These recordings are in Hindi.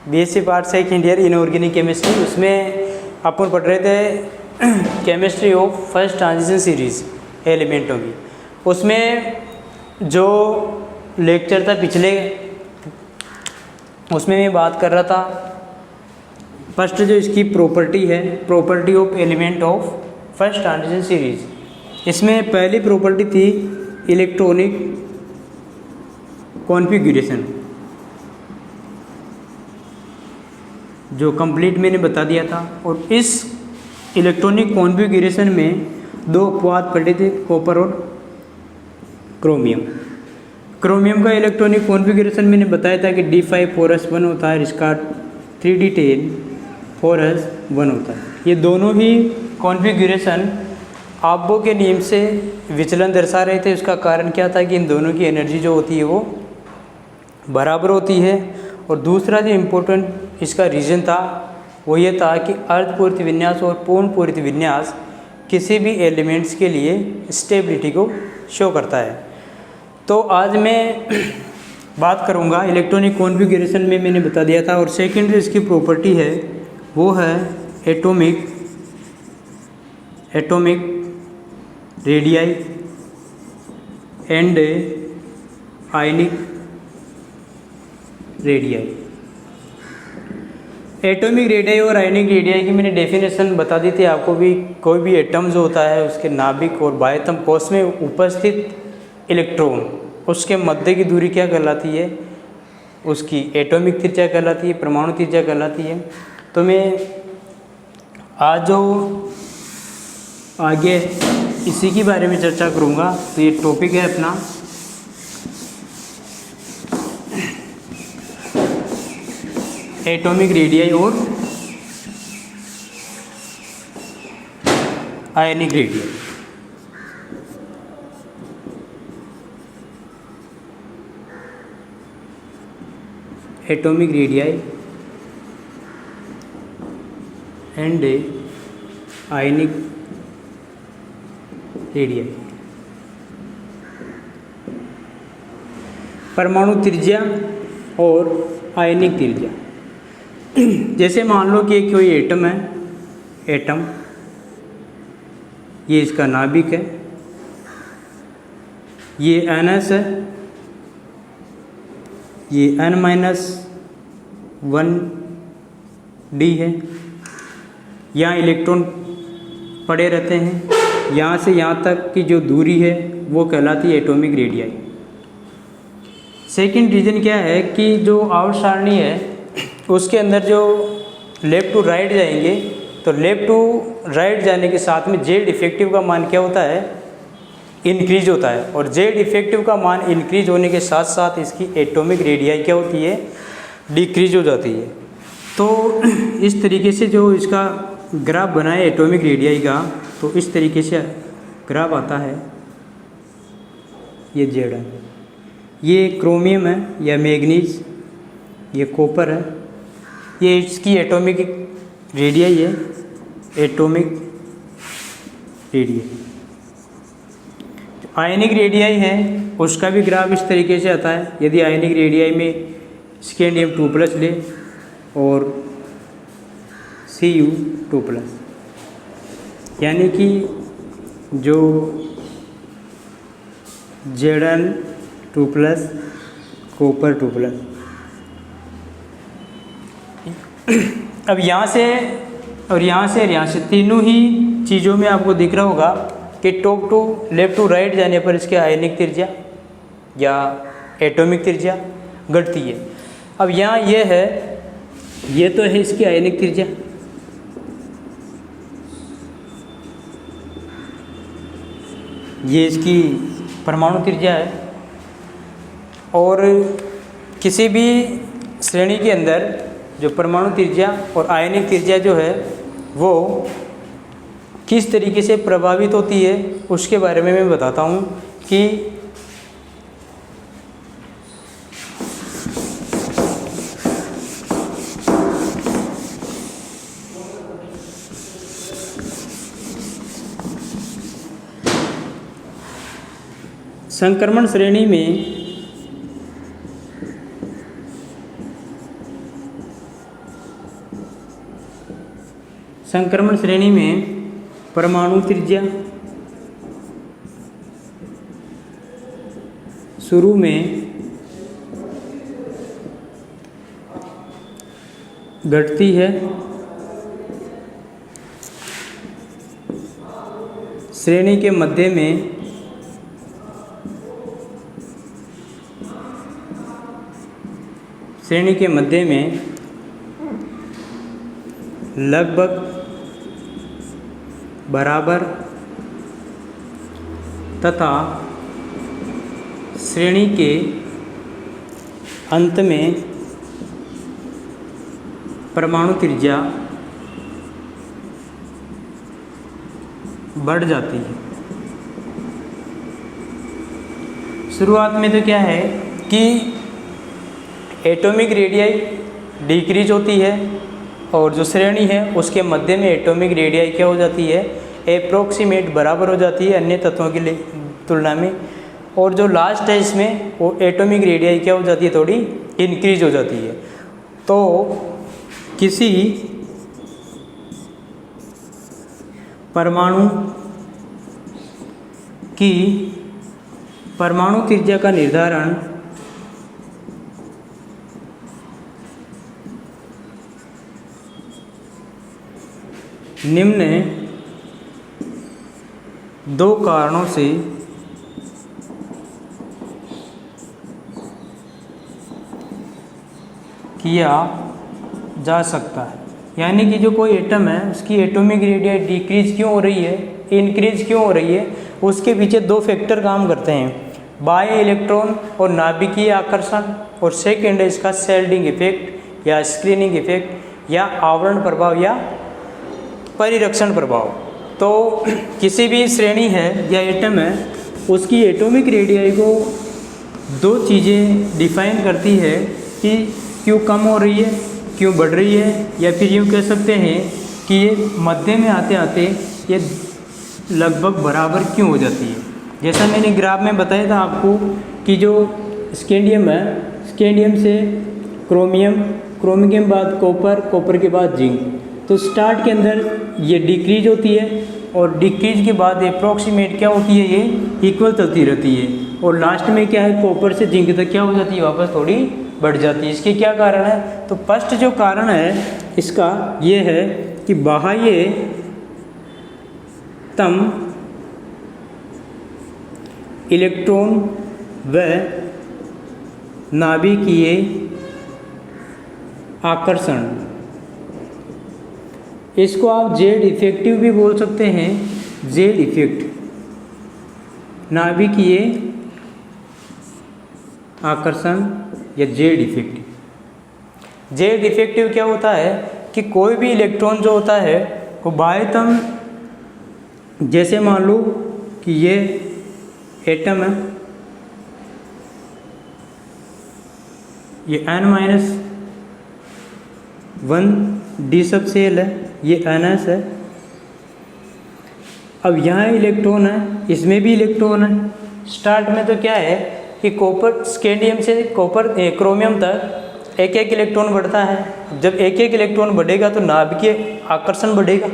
BSc part second year inorganic chemistry. उसमें अपन पढ़ रहे थे chemistry of first transition series एलिमेंटों की। उसमें जो लेक्चर था पिछले, उसमें मैं बात कर रहा था फर्स्ट जो इसकी प्रॉपर्टी है, property of element of first transition series. इसमें पहली प्रॉपर्टी थी इलेक्ट्रॉनिक कॉन्फ़िगरेशन, जो कंप्लीट मैंने बता दिया था। और इस इलेक्ट्रॉनिक कॉन्फ़िगरेशन में दो अपवाद पढ़े थे, कॉपर और क्रोमियम। क्रोमियम का इलेक्ट्रॉनिक कॉन्फ़िगरेशन मैंने बताया था कि D5 4s1 होता है, इसका 3D10 4s1 होता है। ये दोनों ही कॉन्फ़िगरेशन आबो के नियम से विचलन दर्शा रहे थे। उसका कारण क्या था कि इन दोनों की एनर्जी जो होती है वो बराबर होती है। और दूसरा जो इम्पोर्टेंट इसका रीज़न था वो ये था कि अर्धपूर्ति विन्यास और पूर्ण पूर्ति विन्यास किसी भी एलिमेंट्स के लिए स्टेबिलिटी को शो करता है। तो आज मैं बात करूँगा इलेक्ट्रॉनिक कॉन्फ़िगरेशन में मैंने बता दिया था। और सेकेंड जो इसकी प्रॉपर्टी है वो है atomic radii and ionic radii. Atomic radii और आयनिक रेडियाई की मैंने डेफिनेशन बता दी थी आपको भी। कोई भी एटम जो होता है उसके नाभिक और बाह्यतम कोश में उपस्थित इलेक्ट्रॉन, उसके मध्य की दूरी क्या कहलाती है, उसकी एटॉमिक त्रिज्या कहलाती है, परमाणु त्रिज्या कहलाती है। तो मैं आज जो आगे इसी के बारे में चर्चा करूँगा। तो ये टॉपिक है अपना एटॉमिक रेडियाई और ionic radii. Atomic radii and ionic radii. परमाणु त्रिज्या और आयनिक त्रिज्या। जैसे मान लो कि एक कोई एटम है, एटम ये इसका नाभिक है, ये NS है, ये N-1D है। यहाँ इलेक्ट्रॉन पड़े रहते हैं। यहाँ से यहाँ तक की जो दूरी है वो कहलाती है एटॉमिक रेडियाई। सेकंड रीज़न क्या है कि जो आवर्त सारणी है उसके अंदर जो लेफ्ट टू राइट जाएंगे, तो लेफ्ट टू राइट जाने के साथ में जेड इफेक्टिव का मान क्या होता है, इंक्रीज होता है। और जेड इफेक्टिव का मान इंक्रीज होने के साथ साथ इसकी एटॉमिक रेडियाई क्या होती है, डिक्रीज हो जाती है। तो इस तरीके से जो इसका ग्राफ बना है एटॉमिक रेडियाई का, तो इस तरीके से ग्राफ आता है। ये जेड है, ये क्रोमियम है या मैग्नीज, ये कॉपर है, ये इसकी एटॉमिक रेडियाई है, एटॉमिक रेडियाई। आयनिक रेडियाई है उसका भी ग्राफ इस तरीके से आता है। यदि आयनिक रेडियाई में स्कैंडियम 2+ ले और Cu 2+, यानी कि जो Zn 2+, कॉपर 2+। अब यहाँ से और यहाँ से तीनों ही चीज़ों में आपको दिख रहा होगा कि top to left to right जाने पर इसके आयनिक त्रिज्या या एटॉमिक त्रिज्या घटती है। अब यहाँ ये है, ये तो है इसकी आयनिक त्रिज्या, ये इसकी परमाणु त्रिज्या है। और किसी भी श्रेणी के अंदर जो परमाणु त्रिज्या और आयनिक त्रिज्या जो है वो किस तरीके से प्रभावित होती है उसके बारे में मैं बताता हूँ कि संक्रमण श्रेणी में संक्रमण श्रेणी में परमाणु त्रिज्या शुरू में घटती है, श्रेणी के मध्य में लगभग बराबर तथा श्रेणी के अंत में परमाणु त्रिज्या बढ़ जाती है। शुरुआत में तो क्या है कि एटॉमिक रेडियाई डिक्रीज होती है और जो श्रेणी है उसके मध्य में एटॉमिक रेडियाई क्या हो जाती है, अप्रोक्सीमेट बराबर हो जाती है अन्य तत्वों की तुलना में। और जो लास्ट है इसमें वो एटॉमिक रेडियाई क्या हो जाती है, थोड़ी इंक्रीज हो जाती है। तो किसी परमाणु की परमाणु त्रिज्या का निर्धारण निम्न दो कारणों से किया जा सकता है। यानी कि जो कोई एटम है उसकी एटॉमिक रेडियस डिक्रीज क्यों हो रही है, इंक्रीज क्यों हो रही है, उसके पीछे दो फैक्टर काम करते हैं, बाह्य इलेक्ट्रॉन और नाभिकीय आकर्षण, और सेकेंड है इसका शेल्डिंग इफेक्ट या स्क्रीनिंग इफेक्ट या आवरण प्रभाव या परिरक्षण प्रभाव। तो किसी भी श्रेणी है या एटम है उसकी एटॉमिक रेडियस को दो चीज़ें डिफाइन करती है कि क्यों कम हो रही है, क्यों बढ़ रही है, या फिर यूँ कह सकते हैं कि ये मध्य में आते आते ये लगभग बराबर क्यों हो जाती है। जैसा मैंने ग्राफ में बताया था आपको कि जो स्कैंडियम है, स्कैंडियम से क्रोमियम, क्रोमियम के बाद कॉपर, कॉपर के बाद जिंक, तो स्टार्ट के अंदर ये डिक्रीज होती है और डिक्रीज के बाद अप्रॉक्सीमेट क्या होती है, ये इक्वल चलती रहती है, और लास्ट में क्या है, कॉपर से जिंक तक क्या हो जाती है, वापस थोड़ी बढ़ जाती है। इसके क्या कारण है, तो फर्स्ट जो कारण है इसका ये है कि बाह्य तम इलेक्ट्रॉन व नाभिकीय आकर्षण, इसको आप जेड इफेक्टिव भी बोल सकते हैं, जेड इफेक्ट, नाभिकीय आकर्षण या जेड इफेक्टिव। जेड इफेक्टिव क्या होता है कि कोई भी इलेक्ट्रॉन जो होता है वो बाह्यतम, जैसे मान लो कि ये एटम है, ये n-1 डी सब सेल है, ये NS है। अब यहाँ इलेक्ट्रॉन है, इसमें भी इलेक्ट्रॉन है। स्टार्ट में तो क्या है कि कॉपर, स्कैंडियम से कॉपर क्रोमियम तक एक एक इलेक्ट्रॉन बढ़ता है। जब एक एक इलेक्ट्रॉन बढ़ेगा तो नाभिकीय आकर्षण बढ़ेगा,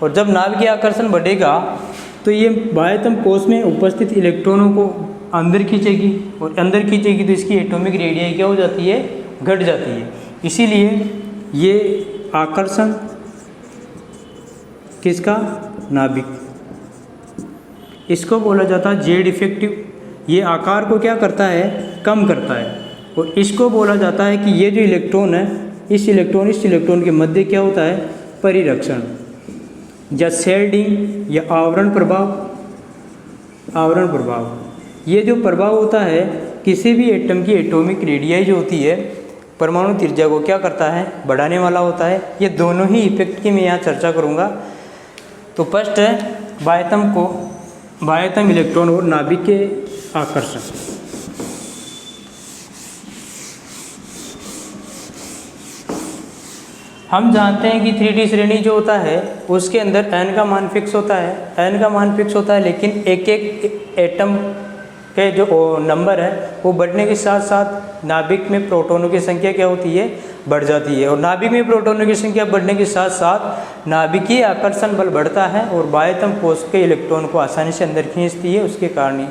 और जब नाभिकीय आकर्षण बढ़ेगा तो ये बाह्यतम कोश में उपस्थित इलेक्ट्रॉनों को अंदर खींचेगी, और अंदर खींचेगी तो इसकी एटॉमिक रेडियस क्या हो जाती है, घट जाती है। इसीलिए ये आकर्षण किसका, नाभिक, इसको बोला जाता है जेड इफेक्टिव। ये आकार को क्या करता है, कम करता है, और इसको बोला जाता है कि ये जो इलेक्ट्रॉन है, इस इलेक्ट्रॉन के मध्य क्या होता है, परिरक्षण या शेल्डिंग या आवरण प्रभाव। आवरण प्रभाव, ये जो प्रभाव होता है किसी भी एटम की एटॉमिक रेडियस जो होती है परमाणु त्रिज्या को क्या करता है, बढ़ाने वाला होता है। ये दोनों ही इफेक्ट की मैं यहाँ चर्चा करूँगा। तो फर्स्ट है बाह्यतम इलेक्ट्रॉन और नाभिक के आकर्षण। हम जानते हैं कि 3D श्रेणी जो होता है उसके अंदर n का मान फिक्स होता है, n का मान फिक्स होता है, लेकिन एक एक एटम के जो नंबर है वो बढ़ने के साथ साथ नाभिक में प्रोटॉनों की संख्या क्या होती है, बढ़ जाती है। और नाभिक में प्रोटॉनों की संख्या बढ़ने के साथ साथ नाभिकीय आकर्षण बल बढ़ता है और बाह्यतम कोश के इलेक्ट्रॉन को आसानी से अंदर खींचती है। उसके कारण ही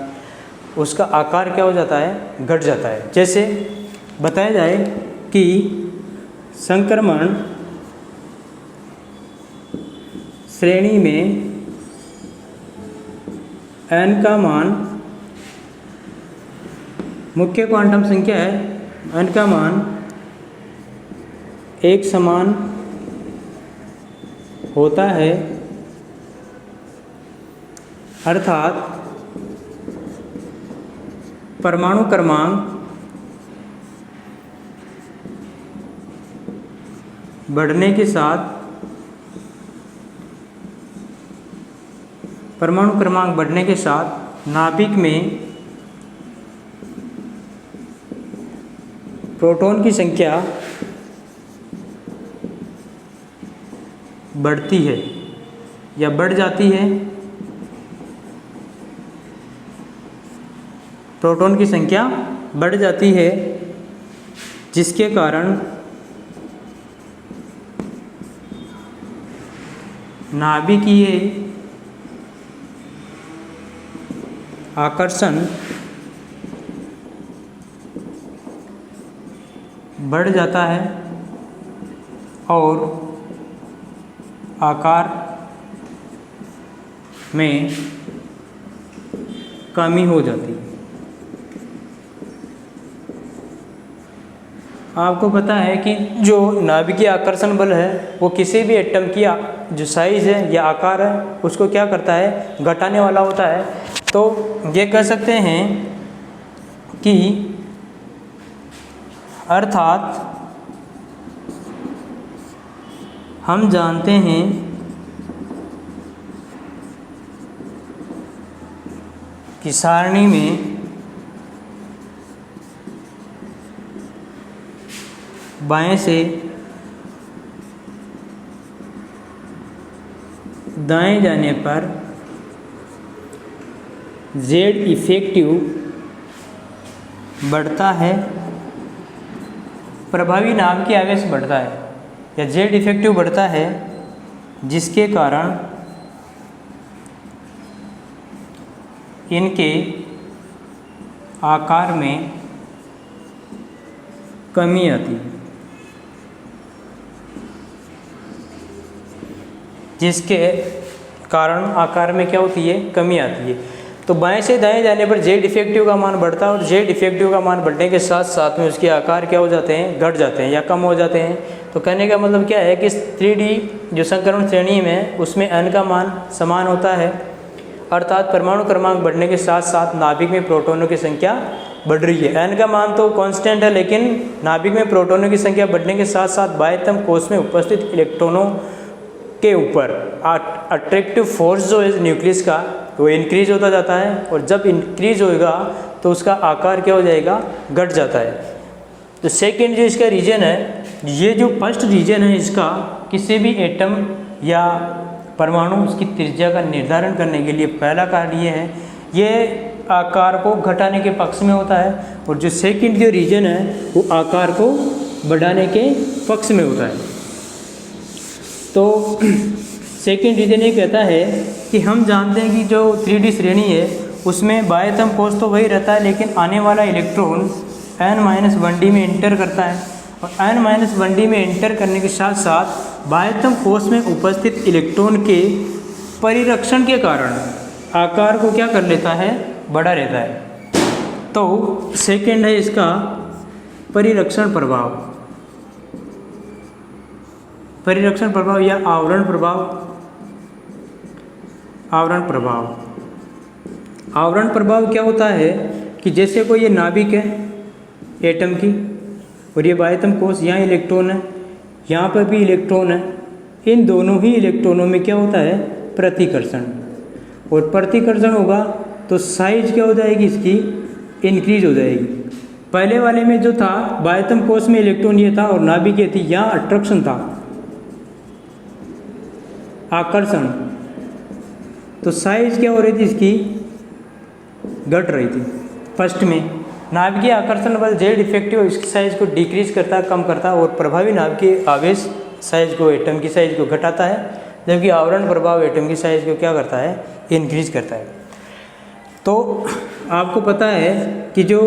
उसका आकार क्या हो जाता है, घट जाता है। जैसे बताया जाए कि संक्रमण श्रेणी में n का मान, मुख्य क्वांटम संख्या है, n का मान एक समान होता है, अर्थात परमाणु क्रमांक बढ़ने के साथ नाभिक में प्रोटॉन की संख्या बढ़ती है या बढ़ जाती है। प्रोटॉन की संख्या बढ़ जाती है जिसके कारण नाभिकीय आकर्षण बढ़ जाता है और आकार में कमी हो जाती है। आपको पता है कि जो नाभिकीय आकर्षण बल है वो किसी भी एटम की जो साइज़ है या आकार है उसको क्या करता है, घटाने वाला होता है। तो ये कह सकते हैं कि अर्थात हम जानते हैं कि सारणी में बाएं से दाएं जाने पर Z इफेक्टिव बढ़ता है, प्रभावी नाभिक आवेश बढ़ता है या Z इफेक्टिव बढ़ता है, जिसके कारण इनके आकार में कमी आती है, जिसके कारण आकार में क्या होती है, कमी आती है। तो बाएं से दाएं जाने पर Z इफेक्टिव का मान बढ़ता है और Z इफेक्टिव का मान बढ़ने के साथ साथ में उसके आकार क्या हो जाते हैं, घट जाते हैं या कम हो जाते हैं। तो कहने का मतलब क्या है कि 3D जो संक्रमण श्रेणी में उसमें n का मान समान होता है, अर्थात परमाणु क्रमांक बढ़ने के साथ साथ नाभिक में प्रोटॉनों की संख्या बढ़ रही है। n का मान तो कांस्टेंट है, लेकिन नाभिक में प्रोटॉनों की संख्या बढ़ने के साथ साथ बाह्यतम कोश में उपस्थित इलेक्ट्रॉनों के ऊपर अट्रैक्टिव फोर्स जो है न्यूक्लियस का वो इंक्रीज होता जाता है, और जब इंक्रीज होएगा तो उसका आकार क्या हो जाएगा, घट जाता है। तो सेकेंड जो इसका रीजन है, ये जो फर्स्ट रीजन है इसका किसी भी एटम या परमाणु उसकी त्रिज्या का निर्धारण करने के लिए पहला कार्य ये है, ये आकार को घटाने के पक्ष में होता है, और जो सेकेंड जो रीजन है वो आकार को बढ़ाने के पक्ष में होता है। तो सेकेंड रीजन ये कहता है कि हम जानते हैं कि जो 3D श्रेणी है उसमें बाह्यतम कोश तो वही रहता है, लेकिन आने वाला इलेक्ट्रॉन n-1d में इंटर करता है, और n-1d में इंटर करने के साथ साथ बाह्यतम कोश में उपस्थित इलेक्ट्रॉन के परिरक्षण के कारण आकार को क्या कर लेता है, बढ़ा रहता है। तो सेकेंड है इसका परिरक्षण प्रभाव, परिरक्षण प्रभाव या आवरण प्रभाव। आवरण प्रभाव, आवरण प्रभाव क्या होता है कि जैसे कोई ये नाभिक है एटम की, और ये बाह्यतम कोश, यहाँ इलेक्ट्रॉन है, यहाँ पर भी इलेक्ट्रॉन है, इन दोनों ही इलेक्ट्रॉनों में क्या होता है, प्रतिकर्षण, और प्रतिकर्षण होगा तो साइज क्या हो जाएगी इसकी, इंक्रीज हो जाएगी। पहले वाले में जो था बाह्यतम कोश में इलेक्ट्रॉन ये था और नाभिक ये थी, यहाँ अट्रैक्शन था, आकर्षण, तो साइज क्या हो रही थी इसकी, घट रही थी। फर्स्ट में नाभिकीय आकर्षण बल जेड इफेक्टिव इसकी साइज को डिक्रीज करता है, कम करता है, और प्रभावी नाभिकीय आवेश साइज को, एटम की साइज को घटाता है, जबकि आवरण प्रभाव एटम की साइज को क्या करता है, इंक्रीज करता है। तो आपको पता है कि जो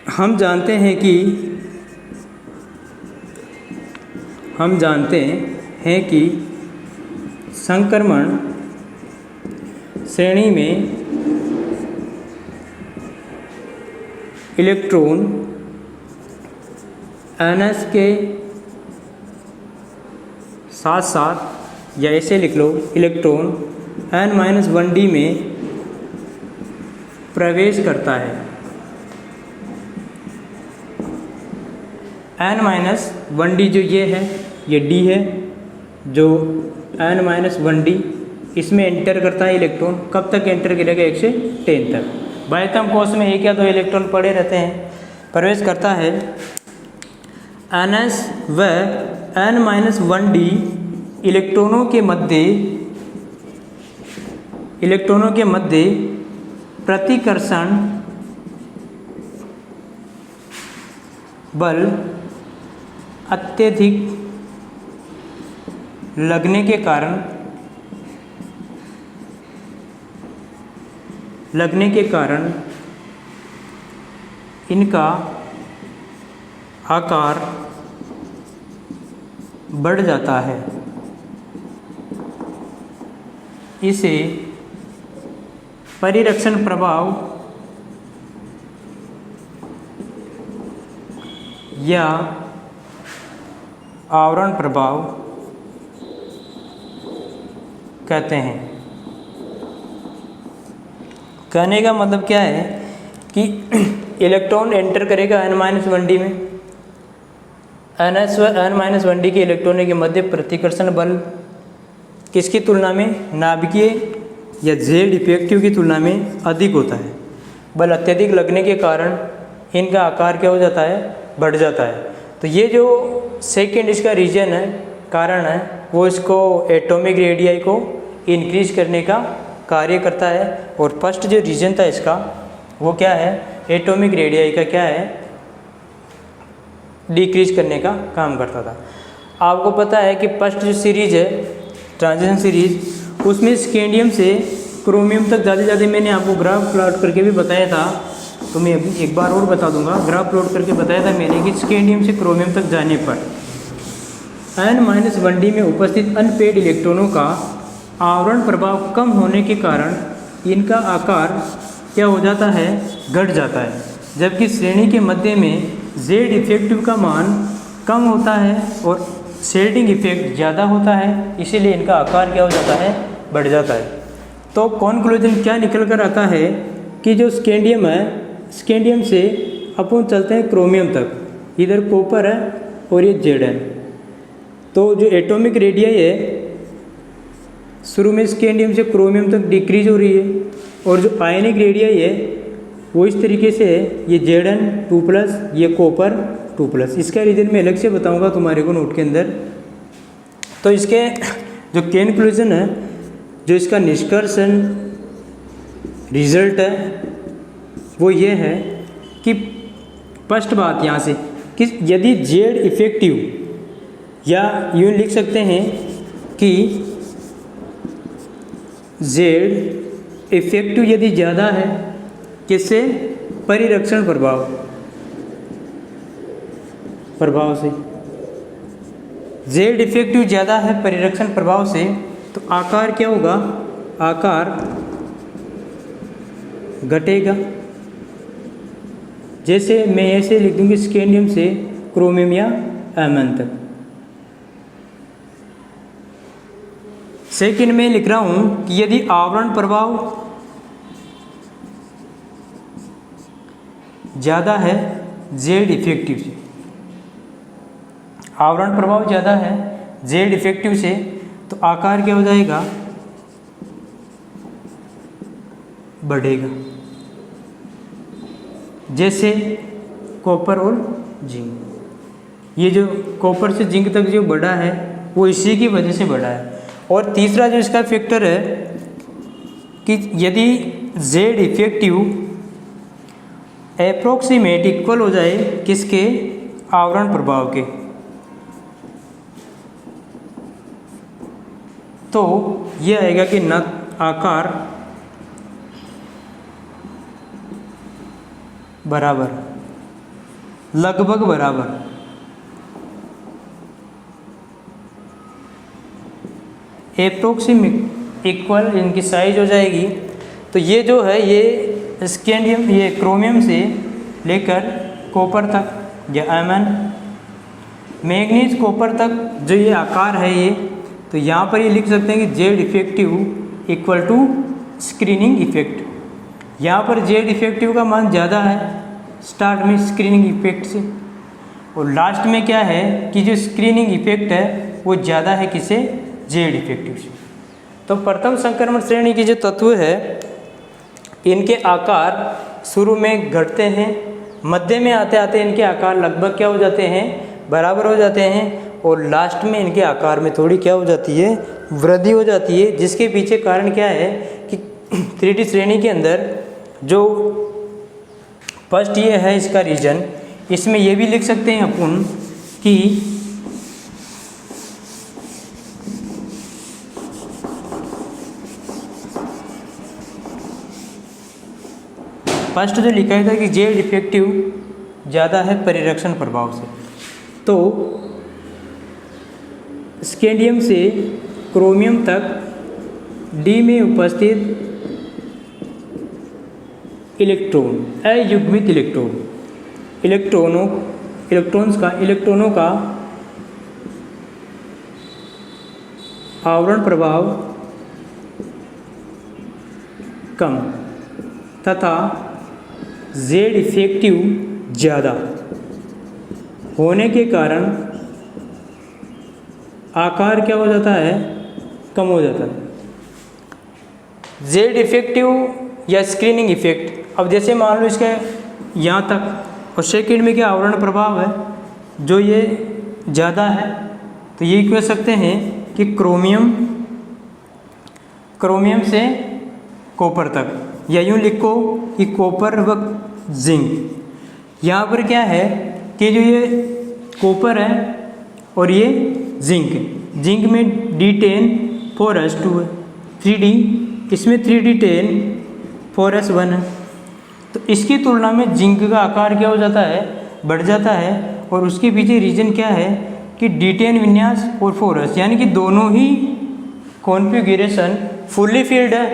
हम जानते हैं कि संक्रमण श्रेणी में इलेक्ट्रॉन ns के साथ साथ, या ऐसे लिख लो, इलेक्ट्रॉन n-1d में प्रवेश करता है। n-1d जो ये है, ये d है, जो n-1d इसमें एंटर करता है इलेक्ट्रॉन। कब तक एंटर करेगा? 1 से 10 तक। बाह्यतम कोश में 1 या 2 इलेक्ट्रॉन पड़े रहते हैं, प्रवेश करता है। ns व n-1d इलेक्ट्रॉनों के मध्य प्रतिकर्षण बल अत्यधिक लगने के कारण इनका आकार बढ़ जाता है। इसे परिरक्षण प्रभाव या आवरण प्रभाव कहते हैं। कहने का मतलब क्या है कि इलेक्ट्रॉन एंटर करेगा n-1d में, n-1d के इलेक्ट्रॉनों के मध्य प्रतिकर्षण बल किसकी तुलना में, नाभिकीय या जेड इफेक्टिव की तुलना में अधिक होता है। बल अत्यधिक लगने के कारण इनका आकार क्या हो जाता है, बढ़ जाता है। तो ये जो सेकेंड इसका रीजन है, कारण है, वो इसको एटॉमिक रेडियाई को इंक्रीज करने का कार्य करता है। और फर्स्ट जो रीजन था इसका, वो क्या है, एटॉमिक रेडियाई का क्या है, डिक्रीज करने का काम करता था। आपको पता है कि फर्स्ट जो सीरीज है, ट्रांजिशन सीरीज, उसमें स्कैंडियम से क्रोमियम तक ज़्यादा मैंने आपको ग्राफ प्लॉट करके भी बताया था। तो मैं अभी एक बार और बता दूंगा, ग्राफ प्लॉट करके बताया था मैंने कि स्कैंडियम से क्रोमियम तक जाने पर n-1d में उपस्थित अनपेड इलेक्ट्रॉनों का आवरण प्रभाव कम होने के कारण इनका आकार क्या हो जाता है, घट जाता है। जबकि श्रेणी के मध्य में जेड इफेक्टिव का मान कम होता है और शेडिंग इफेक्ट ज़्यादा होता है, इसीलिए इनका आकार क्या हो जाता है, बढ़ जाता है। तो कॉन्क्लूजन क्या निकल कर आता है कि जो स्कैंडियम है, स्कैंडियम से अपन चलते हैं क्रोमियम तक, इधर कॉपर है और ये जेड है। तो जो एटॉमिक रेडियाई है, शुरू में स्कैंडियम से क्रोमियम तक डिक्रीज हो रही है, और जो आयनिक रेडियाई है वो इस तरीके से है, ये Zn2+, ये कॉपर 2+। इसका रीजन मैं अलग से बताऊंगा तुम्हारे को नोट के अंदर। तो इसके जो कंक्लूजन है, जो इसका निष्कर्षण रिजल्ट है, वो ये है कि फर्स्ट बात यहाँ से कि यदि जेड इफेक्टिव, या यूँ लिख सकते हैं कि जेड इफेक्टिव यदि ज़्यादा है, किससे, परिरक्षण प्रभाव से, जेड इफेक्टिव ज़्यादा है परिरक्षण प्रभाव से, तो आकार क्या होगा, आकार घटेगा। जैसे मैं ऐसे लिख दूंगी, स्कैंडियम से क्रोमियम या Mn तक। सेकंड में लिख रहा हूं कि यदि आवरण प्रभाव ज़्यादा है जेड इफेक्टिव से, आवरण प्रभाव ज़्यादा है जेड इफेक्टिव से, तो आकार क्या हो जाएगा, बढ़ेगा। जैसे कॉपर और जिंक, ये जो कॉपर से जिंक तक जो बढ़ा है वो इसी की वजह से बढ़ा है। और तीसरा जो इसका फैक्टर है कि यदि जेड इफेक्टिव अप्रोक्सीमेट इक्वल हो जाए किसके, आवरण प्रभाव के, तो यह आएगा कि न आकार बराबर, लगभग बराबर। एप्रोक्सीमेट इक्वल इनकी साइज हो जाएगी। तो ये जो है ये स्कैंडियम, ये क्रोमियम से लेकर कॉपर तक या Mn मैग्नीज कॉपर तक जो ये आकार है ये, तो यहाँ पर ये लिख सकते हैं कि Z effective equal to screening effect. यहाँ पर जेड इफेक्टिव का मान ज़्यादा है स्टार्ट में स्क्रीनिंग इफेक्ट से, और लास्ट में क्या है कि जो स्क्रीनिंग इफेक्ट है वो ज़्यादा है किसे, जेड इफेक्टिव से। तो प्रथम संक्रमण श्रेणी के जो तत्व है इनके आकार शुरू में घटते हैं, मध्य में आते आते इनके आकार लगभग क्या हो जाते हैं, बराबर हो जाते हैं, और लास्ट में इनके आकार में थोड़ी क्या हो जाती है, वृद्धि हो जाती है। जिसके पीछे कारण क्या है कि 3D श्रेणी के अंदर जो फर्स्ट ये है इसका रीजन, इसमें ये भी लिख सकते हैं अपन कि फर्स्ट जो लिखा था कि जेड इफेक्टिव ज़्यादा है परिरक्षण प्रभाव से। तो स्कैंडियम से क्रोमियम तक डी में उपस्थित इलेक्ट्रॉन, अयुग्मित इलेक्ट्रॉनों का आवरण प्रभाव कम तथा जेड इफेक्टिव ज़्यादा होने के कारण आकार क्या हो जाता है, कम हो जाता है। जेड इफेक्टिव या स्क्रीनिंग इफेक्ट, अब जैसे मान लो इसके यहाँ तक और सेकंड में क्या आवरण प्रभाव है जो ये ज़्यादा है, तो ये कह सकते हैं कि क्रोमियम से कॉपर तक, या यूँ लिखो कि कॉपर व जिंक। यहाँ पर क्या है कि जो ये कॉपर है और ये जिंक में D10 4s2 है, 3D इसमें 3D10 4s1 है। तो इसकी तुलना में जिंक का आकार क्या हो जाता है, बढ़ जाता है, और उसके पीछे रीजन क्या है कि D10 विन्यास और 4s, यानी कि दोनों ही कॉन्फ़िगरेशन फुल्ली फिल्ड है,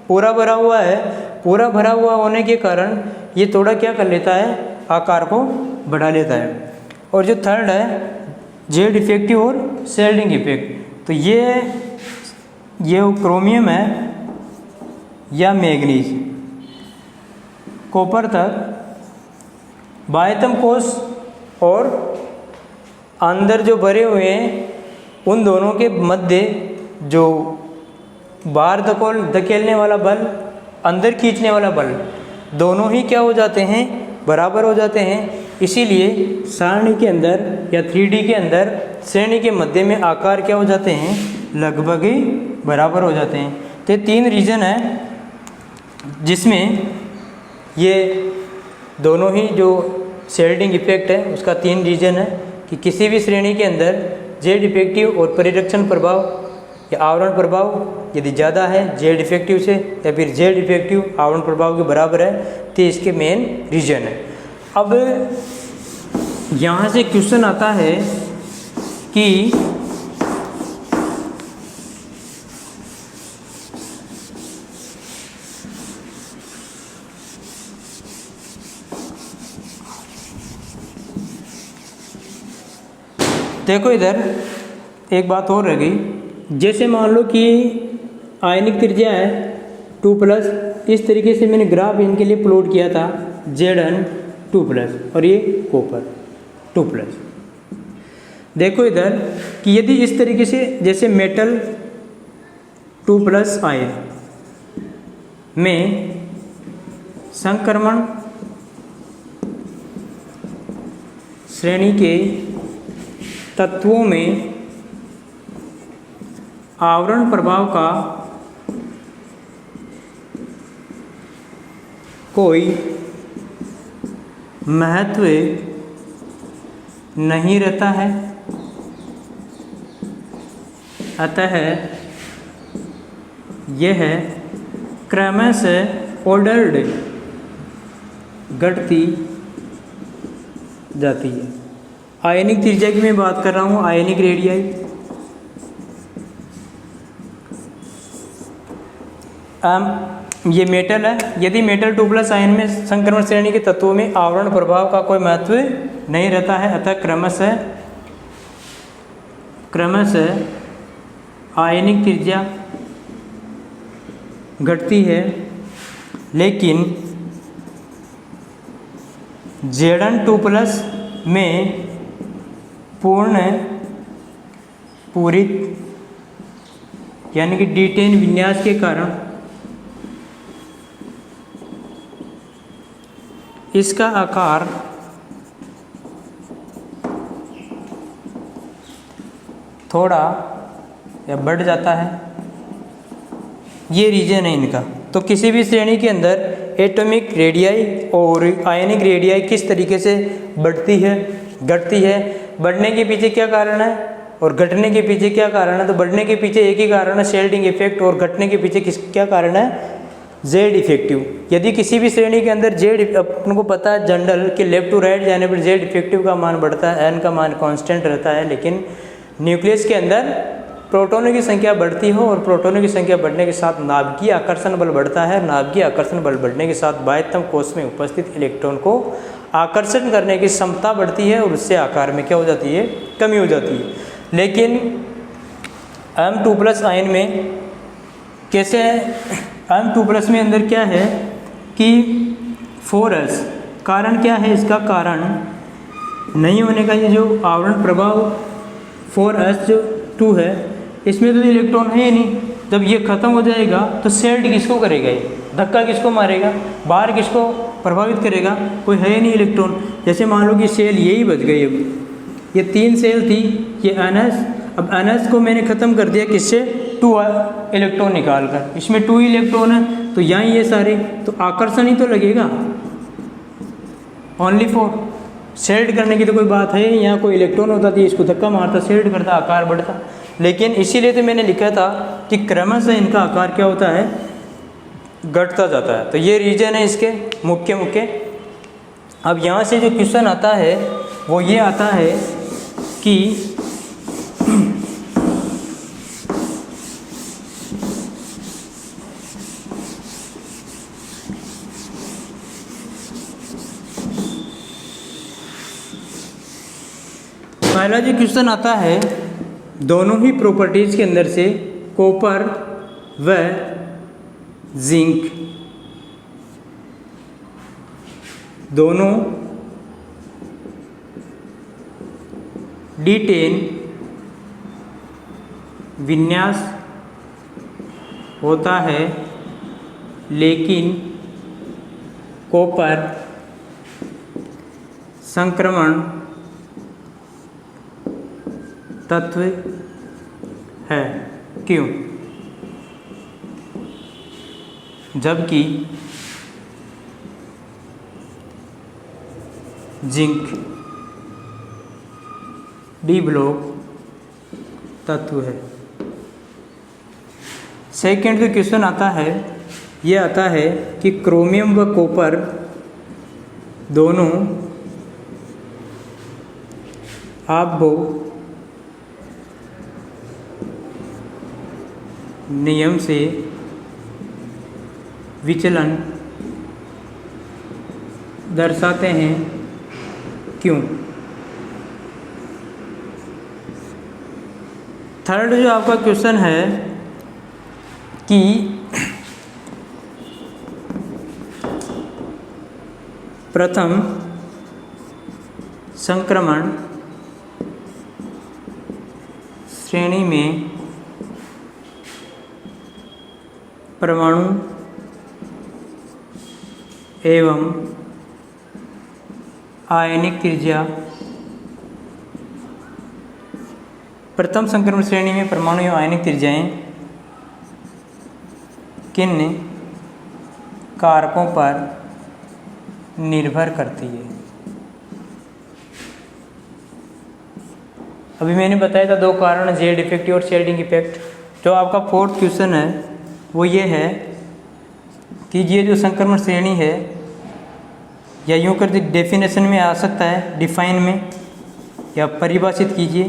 पूरा भरा हुआ है। पूरा भरा हुआ होने के कारण ये थोड़ा क्या कर लेता है, आकार को बढ़ा लेता है। और जो थर्ड है जेड इफेक्टिव और शेल्डिंग इफेक्ट, तो ये क्रोमियम है या मैग्नीज कॉपर तक बाह्यतम कोश और अंदर जो भरे हुए हैं उन दोनों के मध्य जो बाहर धकेलने वाला बल, अंदर खींचने वाला बल, दोनों ही क्या हो जाते हैं, बराबर हो जाते हैं। इसीलिए सारणी के अंदर या 3D के अंदर श्रेणी के मध्य में आकार क्या हो जाते हैं, लगभग ही बराबर हो जाते हैं। तो 3 रीजन है जिसमें ये दोनों ही जो शेल्डिंग इफेक्ट है उसका 3 रीजन है कि किसी भी श्रेणी के अंदर जेड इफेक्टिव और परिरक्षण प्रभाव या आवरण प्रभाव यदि ज़्यादा है जेड इफेक्टिव से, या फिर जेड इफेक्टिव आवरण प्रभाव के बराबर है, तो इसके मेन रीजन है। अब यहाँ से क्वेश्चन आता है कि देखो इधर एक बात और रह गई। जैसे मान लो कि आयनिक त्रिज्या है 2+, इस तरीके से मैंने ग्राफ इनके लिए प्लॉट किया था, Zn 2+ और ये कॉपर 2+। देखो इधर कि यदि इस तरीके से जैसे मेटल 2+ आयन में संक्रमण श्रेणी के तत्वों में आवरण प्रभाव का कोई महत्व नहीं रहता है, अतः यह क्रमशः ऑर्डर्ड घटती जाती है। आयनिक त्रिज्या की मैं बात कर रहा हूँ, आयनिक रेडियाई। ये मेटल है। यदि मेटल 2+ आयन में संक्रमण श्रेणी के तत्वों में आवरण प्रभाव का कोई महत्व नहीं रहता है, अतः क्रमशः आयनिक त्रिज्या घटती है। लेकिन Zn2+ में पूरित यानी कि D10 विन्यास के कारण इसका आकार थोड़ा या बढ़ जाता है। ये रीजन है इनका। तो किसी भी श्रेणी के अंदर एटॉमिक रेडियाई और आयनिक रेडियाई किस तरीके से बढ़ती है, घटती है, बढ़ने के पीछे क्या कारण है और घटने के पीछे क्या कारण है। तो बढ़ने के पीछे एक ही कारण है, शेल्डिंग इफेक्ट, और घटने के पीछे क्या कारण है, जेड इफेक्टिव। यदि किसी भी श्रेणी के अंदर जेड, अपन को पता है जनरल कि लेफ्ट टू राइट जाने पर जेड इफेक्टिव का मान बढ़ता है, एन का मान कांस्टेंट रहता है, लेकिन न्यूक्लियस के अंदर प्रोटॉनों की संख्या बढ़ती हो और प्रोटॉनों की संख्या बढ़ने के साथ नाभिकीय आकर्षण बल बढ़ता है। नाभिकीय आकर्षण बल बढ़ने के साथ बाह्यतम कोश में उपस्थित इलेक्ट्रॉन को आकर्षण करने की क्षमता बढ़ती है और उससे आकार में क्या हो जाती है, कमी हो जाती है। लेकिन M2+ आयन में कैसे है, M2+ में अंदर क्या है कि 4s, कारण क्या है इसका, कारण नहीं होने का ये जो आवरण प्रभाव 4s जो 2 है, इसमें तो इलेक्ट्रॉन है ही नहीं। जब ये खत्म हो जाएगा तो शेल्ड किसको करेगा, ये धक्का किसको मारेगा, बाहर किसको प्रभावित करेगा, कोई है नहीं इलेक्ट्रॉन। जैसे मान लो कि सेल यही बच गई, अब ये 3 सेल थी, ये NS, अब NS को मैंने ख़त्म कर दिया किससे, 2 इलेक्ट्रॉन निकाल कर, इसमें 2 इलेक्ट्रॉन है तो यहाँ ये सारे, तो आकर्षण ही तो लगेगा, ओनली 4। शेल्ड करने की तो कोई बात है नहीं, यहाँ कोई इलेक्ट्रॉन होता था, इसको धक्का मारता, शेल्ड करता, आकार बढ़ता। लेकिन इसीलिए तो मैंने लिखा था कि क्रमशः इनका आकार क्या होता है, घटता जाता है। तो ये रीजन है इसके मुख्य। अब यहाँ से जो क्वेश्चन आता है वो ये आता है कि पहला जो क्वेश्चन आता है, दोनों ही प्रॉपर्टीज के अंदर से कॉपर व जिंक दोनों D10 विन्यास होता है, लेकिन कॉपर संक्रमण तत्व है। क्यों? जबकि जिंक डी ब्लॉक तत्व है। सेकंड जो क्वेश्चन आता है, ये आता है कि क्रोमियम व कॉपर दोनों आबो नियम से विचलन दर्शाते हैं। क्यों? थर्ड जो आपका क्वेश्चन है कि प्रथम संक्रमण श्रेणी में परमाणु एवं आयनिक त्रिज्या, प्रथम संक्रमण श्रेणी में परमाणु एवं आयनिक त्रिज्याएं किन कारकों पर निर्भर करती है? अभी मैंने बताया था दो कारण, जेड इफेक्टिव और शेल्डिंग इफेक्ट। जो आपका फोर्थ क्वेश्चन है वो ये है कि ये जो संक्रमण श्रेणी है, या यूँ कर डेफिनेशन में आ सकता है, डिफाइन में, या परिभाषित कीजिए।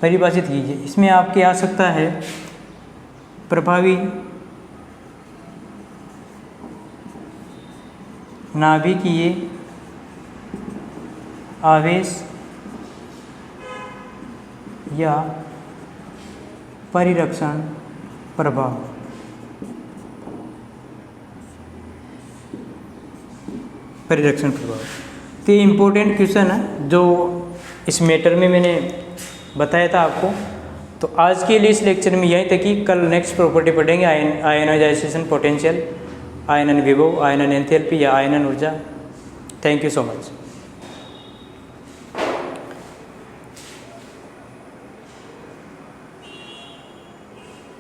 परिभाषित कीजिए। इसमें आपके आ सकता है प्रभावी नाभिकीय आवेश या परिरक्षण प्रभाव। परिरक्षण प्रभाव तो ये इम्पोर्टेंट क्वेश्चन है जो इस मैटर में मैंने बताया था आपको। तो आज के लिए इस लेक्चर में यहीं तक कि कल नेक्स्ट प्रॉपर्टी पढ़ेंगे, आयनाइजेशन पोटेंशियल, आयनन विभव, आयनन एंथैल्पी या आयनन ऊर्जा। Thank you so much.